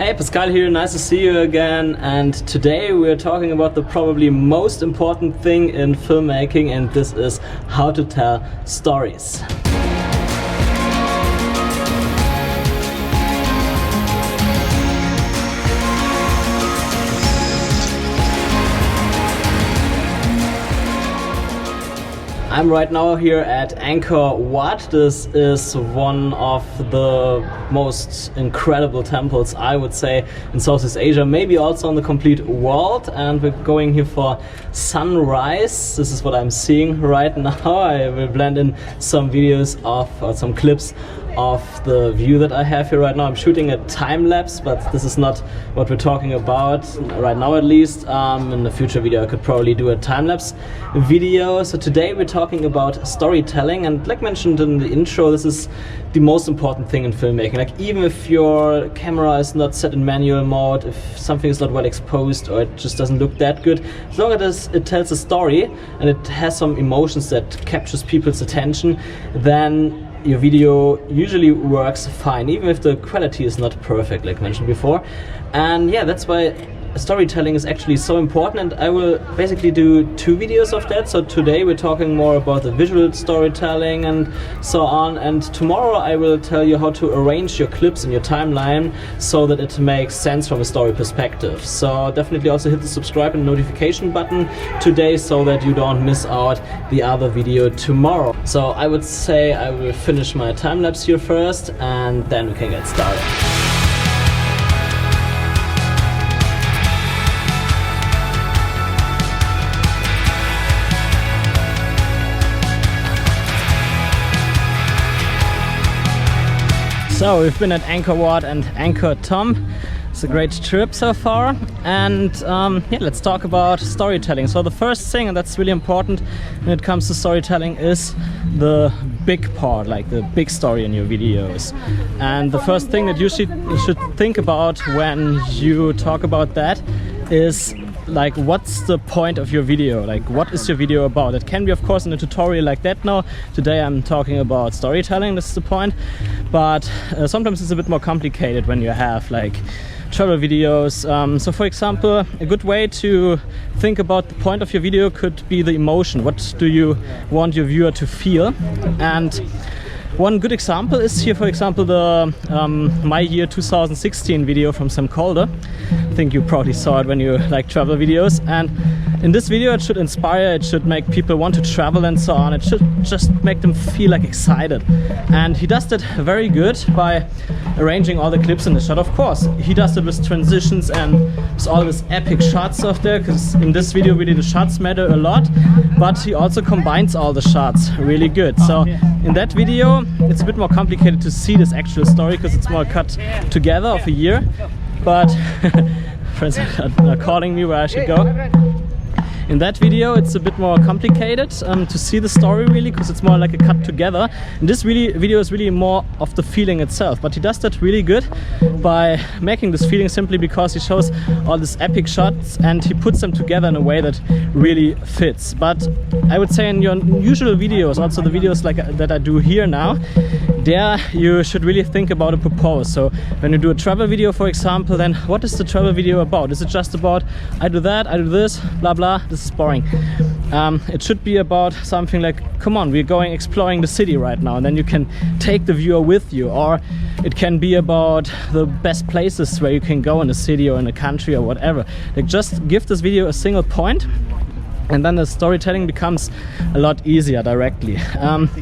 Hey, Pascal here, nice to see you again, and today we're talking about the probably most important thing in filmmaking, and this is how to tell stories. I'm right now here at Angkor Wat. This is one of the most incredible temples, I would say, in Southeast Asia, maybe also in the complete world. And we're going here for sunrise. This is what I'm seeing right now. I will blend in some videos of, or some clips of the view that I have here right now. I'm shooting a time lapse, but this is not what we're talking about right now, at least. In the future video I could probably do a time lapse video. So today we're talking about storytelling, and like mentioned in the intro, this is the most important thing in filmmaking. Like, even if your camera is not set in manual mode, if something is not well exposed or it just doesn't look that good, as long as it tells a story and it has some emotions that captures people's attention, then your video usually works fine, even if the quality is not perfect, like mentioned before. And yeah, that's why storytelling is actually so important, and I will basically do two videos of that. So today we're talking more about the visual storytelling and so on, and tomorrow I will tell you how to arrange your clips in your timeline so that it makes sense from a story perspective. So definitely also hit the subscribe and notification button today so that you don't miss out the other video tomorrow. So I would say I will finish my time lapse here first, and then we can get started. So we've been at Angkor Wat and Angkor Thom. It's a great trip so far, and yeah, let's talk about storytelling. So the first thing, and that's really important when it comes to storytelling, is the big part, like the big story in your videos. And the first thing that you should think about when you talk about that is, like, what's the point of your video? Like, what is your video about? It can be, of course, in a tutorial like that now. Today I'm talking about storytelling, this is the point. But sometimes it's a bit more complicated when you have like travel videos. So for example, a good way to think about the point of your video could be the emotion. What do you want your viewer to feel? And one good example is here, for example, the My Year 2016 video from Sam Calder. I think you probably saw it when you like travel videos. And in this video it should inspire, it should make people want to travel and so on. It should just make them feel like excited. And he does that very good by arranging all the clips in the shot. Of course, he does it with transitions and with all these epic shots of there, because in this video really the shots matter a lot, but he also combines all the shots really good. So in that video it's a bit more complicated to see this actual story because it's more cut together of a year. But friends are calling me where I should go. In that video it's a bit more complicated to see the story really, because it's more like a cut together. And this video is really more of the feeling itself, but he does that really good by making this feeling simply because he shows all these epic shots and he puts them together in a way that really fits. But I would say in your usual videos, also the videos like that I do here now, there you should really think about a purpose. So when you do a travel video, for example, then what is the travel video about? Is it just about I do that, I do this, blah blah, this is boring. It should be about something like, come on, we're going exploring the city right now, and then you can take the viewer with you. Or it can be about the best places where you can go in a city or in a country or whatever. Like, just give this video a single point, and then the storytelling becomes a lot easier directly.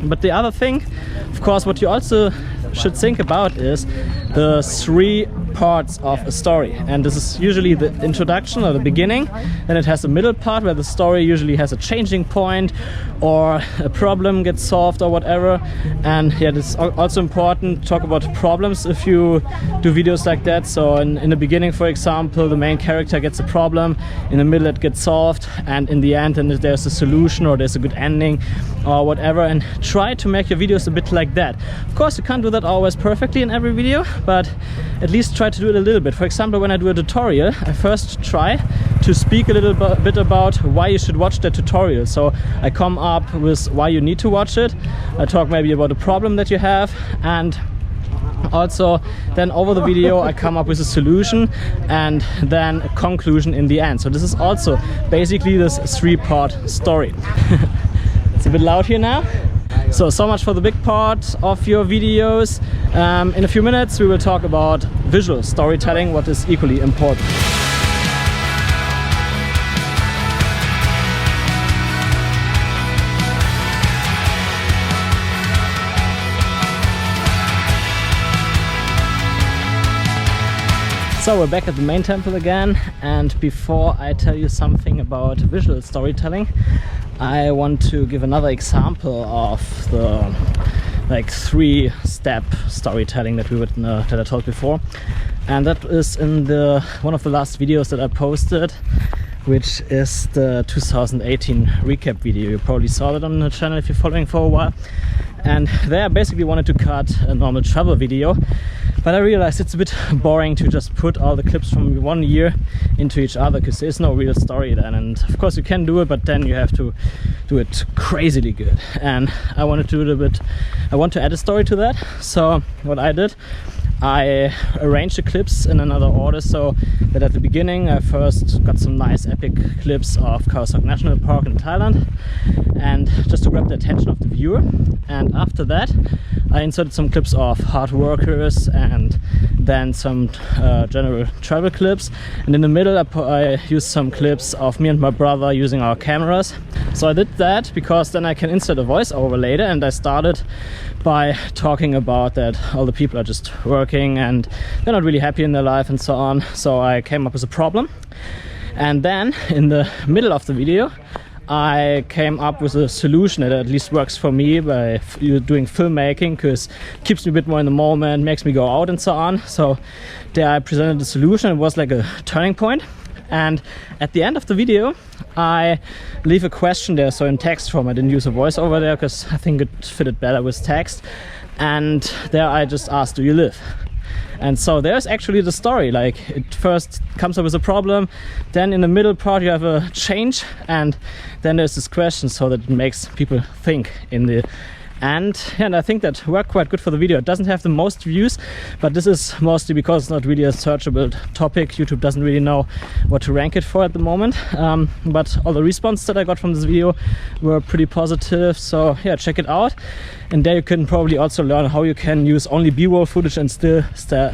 But the other thing, of course, what you also should think about is the three parts of a story. And this is usually the introduction or the beginning. Then it has a middle part where the story usually has a changing point or a problem gets solved or whatever. And yeah, it's also important to talk about problems if you do videos like that. So in the beginning, for example, the main character gets a problem, in the middle it gets solved, and in the end then there's a solution or there's a good ending or whatever. And try to make your videos a bit like that. Of course, you can't do that always perfectly in every video, but at least try to do it a little bit. For example, when I do a tutorial, I first try to speak a little bit about why you should watch the tutorial. So I come up with why you need to watch it. I talk maybe about a problem that you have, and Also, then over the video I come up with a solution and then a conclusion in the end. So this is also basically this 3-part story. It's a bit loud here now. So much for the big part of your videos. In a few minutes we will talk about visual storytelling, what is equally important. So we're back at the main temple again, and before I tell you something about visual storytelling, I want to give another example of the 3-step storytelling that I told before, and that is in one of the last videos that I posted, which is the 2018 recap video. You probably saw that on the channel if you're following for a while. And there I basically wanted to cut a normal travel video, but I realized it's a bit boring to just put all the clips from one year into each other, because there's no real story then. And of course you can do it, but then you have to do it crazily good. And I wanted to do it a bit, I want to add a story to that. So what I did, I arranged the clips in another order, so that at the beginning I first got some nice epic clips of Khao Sok National Park in Thailand, and just to grab the attention of the viewer. And after that I inserted some clips of hard workers and then some general travel clips, and in the middle I used some clips of me and my brother using our cameras. So I did that because then I can insert a voiceover later, and I started by talking about that all the people are just working and they're not really happy in their life and so on. So I came up with a problem, and then in the middle of the video I came up with a solution that at least works for me by doing filmmaking, because it keeps me a bit more in the moment, makes me go out and so on. So there I presented the solution. It was like a turning point. And at the end of the video I leave a question there, so in text form. I didn't use a voiceover there because I think it fitted better with text. And there I just asked, do you live? And so there's actually the story. Like, it first comes up with a problem, then in the middle part you have a change, and then there's this question, so that it makes people think in the end. And I think that worked quite good for the video. It doesn't have the most views, but this is mostly because it's not really a searchable topic. YouTube doesn't really know what to rank it for at the moment. But all the responses that I got from this video were pretty positive, so yeah, check it out. And there you can probably also learn how you can use only B-roll footage and still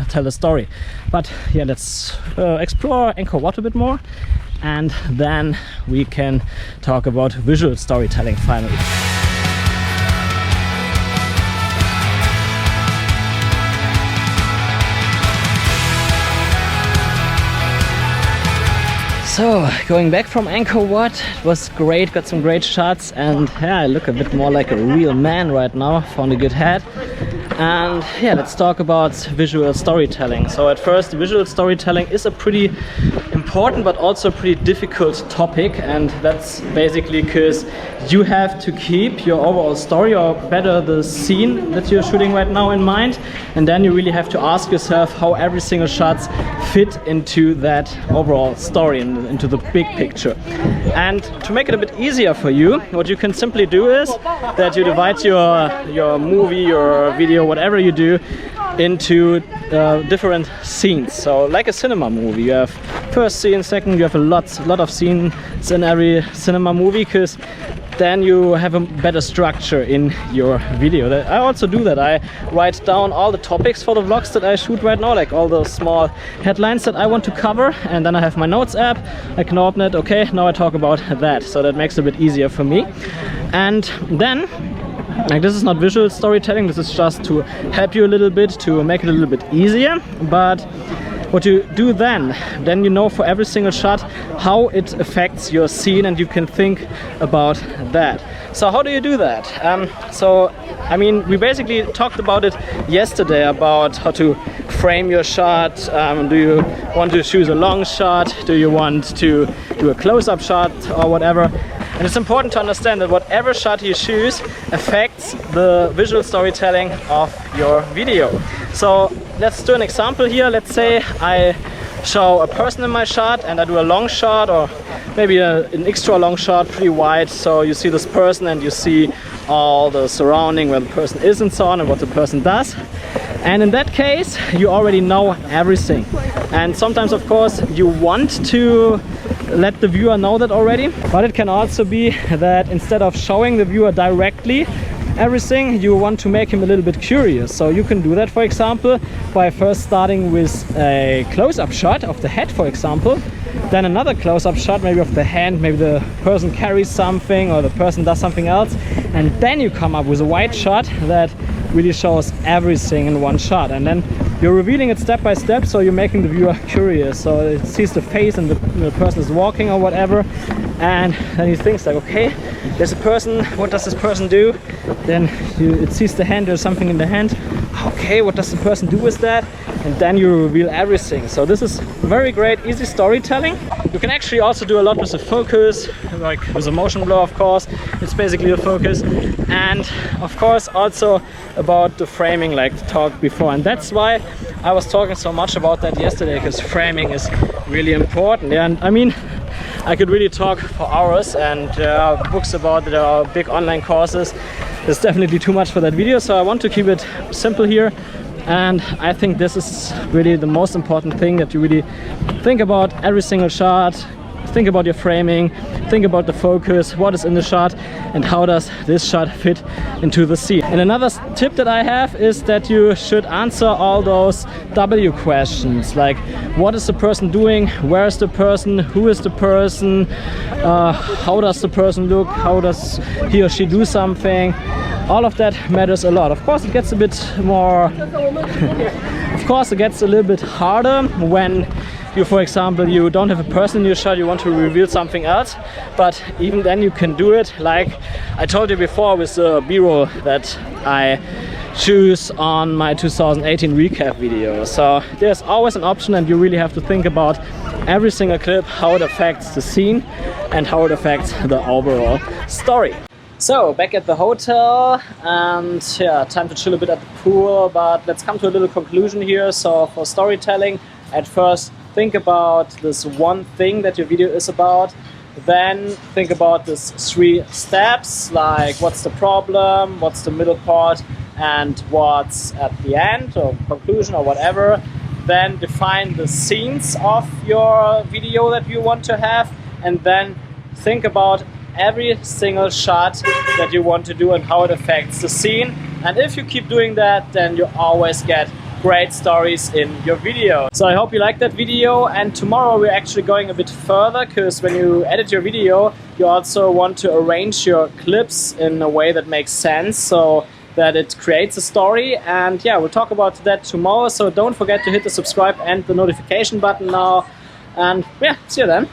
tell a story. But yeah, let's explore Angkor Wat a bit more, and then we can talk about visual storytelling finally. So, going back from Angkor Wat, it was great, got some great shots, and yeah, I look a bit more like a real man right now, found a good hat. And yeah, let's talk about visual storytelling. So at first, visual storytelling is a pretty important but also pretty difficult topic, and that's basically because you have to keep your overall story, or better the scene that you're shooting right now, in mind, and then you really have to ask yourself how every single shot fit into that overall story and into the big picture. And to make it a bit easier for you, what you can simply do is that you divide your movie, your video, whatever you do, into different scenes. So like a cinema movie, you have first scene, second, you have a lot of scenes in every cinema movie, because then you have a better structure in your video. I also do that. I write down all the topics for the vlogs that I shoot right now, like all those small headlines that I want to cover, and then I have my notes app. I can open it, okay, now I talk about that, so that makes it a bit easier for me. And then, like, this is not visual storytelling, this is just to help you a little bit, to make it a little bit easier. But what you do then you know for every single shot how it affects your scene, and you can think about that. So how do you do that? So I mean, we basically talked about it yesterday, about how to frame your shot. Do you want to choose a long shot? Do you want to do a close-up shot or whatever? And it's important to understand that whatever shot you choose affects the visual storytelling of your video. So let's do an example here. Let's say I show a person in my shot and I do a long shot, or maybe an extra long shot, pretty wide, so you see this person and you see all the surrounding, where the person is and so on, and what the person does. And in that case, you already know everything. And sometimes, of course, you want to let the viewer know that already, but it can also be that instead of showing the viewer directly everything, you want to make him a little bit curious. So you can do that, for example, by first starting with a close-up shot of the head, for example, then another close-up shot maybe of the hand, maybe the person carries something or the person does something else, and then you come up with a wide shot that really shows everything in one shot. And then you're revealing it step by step, so you're making the viewer curious, so it sees the face and the person is walking or whatever, and then he thinks like, okay, there's a person, what does this person do? Then it sees the hand, there's something in the hand, okay, what does the person do with that? And then you reveal everything. So this is very great, easy storytelling. You can actually also do a lot with the focus, like with a motion blur, of course. It's basically a focus. And of course also about the framing, like talked before. And that's why I was talking so much about that yesterday, because framing is really important. Yeah, and I mean, I could really talk for hours, and there are books about it, there are big online courses. It's definitely too much for that video, so I want to keep it simple here. And I think this is really the most important thing, that you really think about every single shot, think about your framing, think about the focus, what is in the shot, and how does this shot fit into the scene. And another tip that I have is that you should answer all those W questions, like what is the person doing, where is the person, who is the person, how does the person look, how does he or she do something. All of that matters a lot. Of course, it gets a bit more of course it gets a little bit harder when you, for example, you don't have a person in your shot, you want to reveal something else, but even then you can do it, like I told you before with the B-roll that I choose on my 2018 recap video. So there's always an option, and you really have to think about every single clip, how it affects the scene and how it affects the overall story. So back at the hotel, and yeah, time to chill a bit at the pool, but let's come to a little conclusion here. So for storytelling, at first think about this one thing that your video is about, then think about these 3 steps, like what's the problem, what's the middle part, and what's at the end or conclusion or whatever. Then define the scenes of your video that you want to have, and then think about every single shot that you want to do and how it affects the scene. And if you keep doing that, then you always get great stories in your video. So I hope you liked that video, and tomorrow we're actually going a bit further, because when you edit your video, you also want to arrange your clips in a way that makes sense, so that it creates a story. And yeah, we'll talk about that tomorrow, so don't forget to hit the subscribe and the notification button now, and yeah, see you then.